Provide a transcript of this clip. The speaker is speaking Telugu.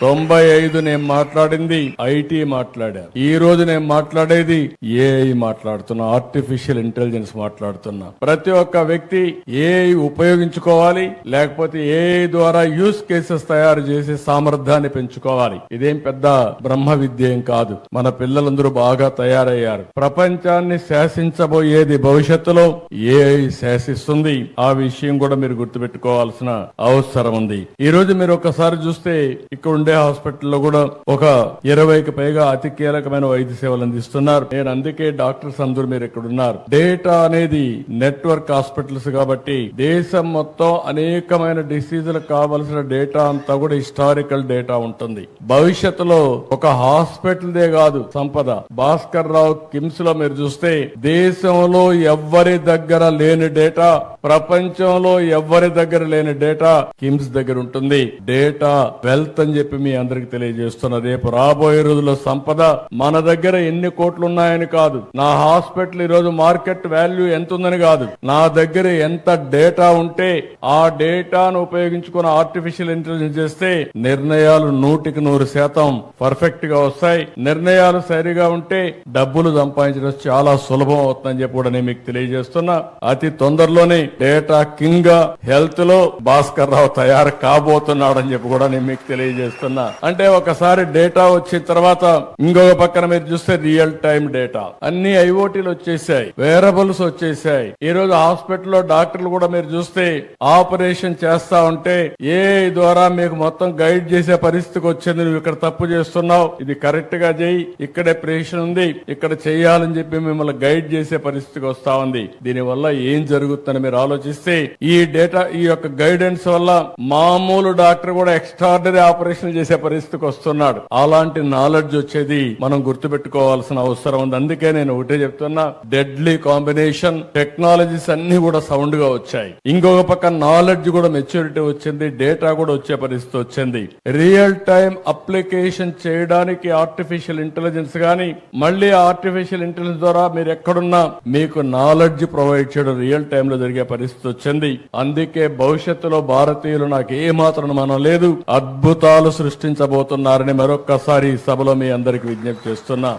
95 నేను మాట్లాడింది ఐటీ మాట్లాడా. ఈ రోజు నేను మాట్లాడేది ఏఐ మాట్లాడుతున్నా, ఆర్టిఫిషియల్ ఇంటెలిజెన్స్ మాట్లాడుతున్నా. ప్రతి ఒక్క వ్యక్తి ఏఐ ఉపయోగించుకోవాలి, లేకపోతే ఏఐ ద్వారా యూస్ కేసెస్ తయారు చేసి సామర్థ్యాన్ని పెంచుకోవాలి. ఇదేం పెద్ద బ్రహ్మ విద్య ఏం కాదు. మన పిల్లలందరూ బాగా తయారయ్యారు. ప్రపంచాన్ని శాసించబోయేది భవిష్యత్తులో ఏఐ శాసిస్తుంది. ఆ విషయం కూడా మీరు గుర్తుపెట్టుకోవాల్సిన అవసరం ఉంది. ఈ రోజు మీరు ఒకసారి చూస్తే ఇక్కడ ఉండే హాస్పిటల్లో కూడా ఒక 20కి పైగా అతి కీలకమైన వైద్య సేవలు అందిస్తున్నారు. నేను అందుకే డాక్టర్స్ అందరూ మీరు ఇక్కడ ఉన్నారు. డేటా అనేది నెట్వర్క్ హాస్పిటల్స్ కాబట్టి దేశం మొత్తం అనేకమైన డిసీజులకు కావలసిన డేటా అంతా కూడా హిస్టారికల్ డేటా ఉంటుంది. భవిష్యత్తులో ఒక హాస్పిటల్ దే కాదు సంపద. భాస్కర్ రావు కిమ్స్ లో మీరు చూస్తే దేశంలో ఎవ్వరి దగ్గర లేని డేటా, ప్రపంచంలో ఎవ్వరి దగ్గర లేని డేటా కిమ్స్ దగ్గర ఉంటుంది. డేటా వెల్త్ అని చెప్పి మీ అందరికి తెలియజేస్తున్నా. రేపు రాబోయే రోజుల్లో సంపద మన దగ్గర ఎన్ని కోట్లు ఉన్నాయని కాదు, నా హాస్పిటల్ ఈ రోజు మార్కెట్ వాల్యూ ఎంత ఉందని కాదు, నా దగ్గర ఎంత డేటా ఉంటే ఆ డేటాను ఉపయోగించుకుని ఆర్టిఫిషియల్ ఇంటెలిజెన్స్ చేస్తే నిర్ణయాలు 100% పర్ఫెక్ట్ గా వస్తాయి. నిర్ణయాలు సరిగా ఉంటే డబ్బులు సంపాదించడం చాలా సులభం అవుతుందని చెప్పి కూడా నేను మీకు తెలియజేస్తున్నా. అతి తొందరలోనే డేటా కింగ్ గా హెల్త్ లో భాస్కర్ రావు తయారు కాబోతున్నాడని చెప్పి కూడా నేను మీకు తెలియజేస్తున్నా. అంటే ఒకసారి డేటా వచ్చిన తర్వాత ఇంకొక పక్కన మీరు చూస్తే రియల్ టైం డేటా అన్ని ఐఓటీలు వచ్చేసాయి, వేరబుల్స్ వచ్చేసాయి. ఈ రోజు హాస్పిటల్లో డాక్టర్లు కూడా మీరు చూస్తే ఆపరేషన్ చేస్తా ఉంటే ఏఐ ద్వారా మీకు మొత్తం గైడ్ చేసే పరిస్థితికి వచ్చింది. నువ్వు ఇక్కడ తప్పు చేస్తున్నావు, ఇది కరెక్ట్ గా చేయి, ఇక్కడే ప్రేషన్ ఉంది, ఇక్కడ చేయాలని చెప్పి మిమ్మల్ని గైడ్ చేసే పరిస్థితికి వస్తా ఉంది. దీని వల్ల ఏం జరుగుతుందని మీరు ఆలోచిస్తే ఈ డేటా, ఈ యొక్క గైడెన్స్ వల్ల మామూలు డాక్టర్ కూడా ఎక్స్ట్రార్డినరీ ఆపరేషన్ చేసే పరిస్థితికి వస్తున్నాడు. అలాంటి నాలెడ్జ్ వచ్చేది మనం గుర్తుపెట్టుకోవాల్సిన అవసరం ఉంది. అందుకే నేను ఒకటే చెప్తున్నా, డెడ్లీ కాంబినేషన్ టెక్నాలజీస్ అన్ని కూడా సౌండ్ గా వచ్చాయి. ఇంకొక పక్క నాలెడ్జ్ కూడా మెచ్యూరిటీ వచ్చింది, డేటా కూడా వచ్చే పరిస్థితి వచ్చింది. రియల్ టైం అప్లికేషన్ చేయడానికి ఆర్టిఫిషియల్ ఇంటెలిజెన్స్ గాని, మళ్ళీ ఆర్టిఫిషియల్ ఇంటెలిజెన్స్ ద్వారా మీరు ఎక్కడున్నా మీకు నాలెడ్జ్ ప్రొవైడ్ చేయడం రియల్ టైం లో జరిగే పరిస్థితి వచ్చింది. అందుకే భవిష్యత్తులో భారతీయులు నాకు ఏ మాత్రం మనం లేదు, అద్భుతాలు సృష్టించబోతున్నారని మరొక్కసారి సభలో మీ అందరికి విజ్ఞప్తి చేస్తున్నా.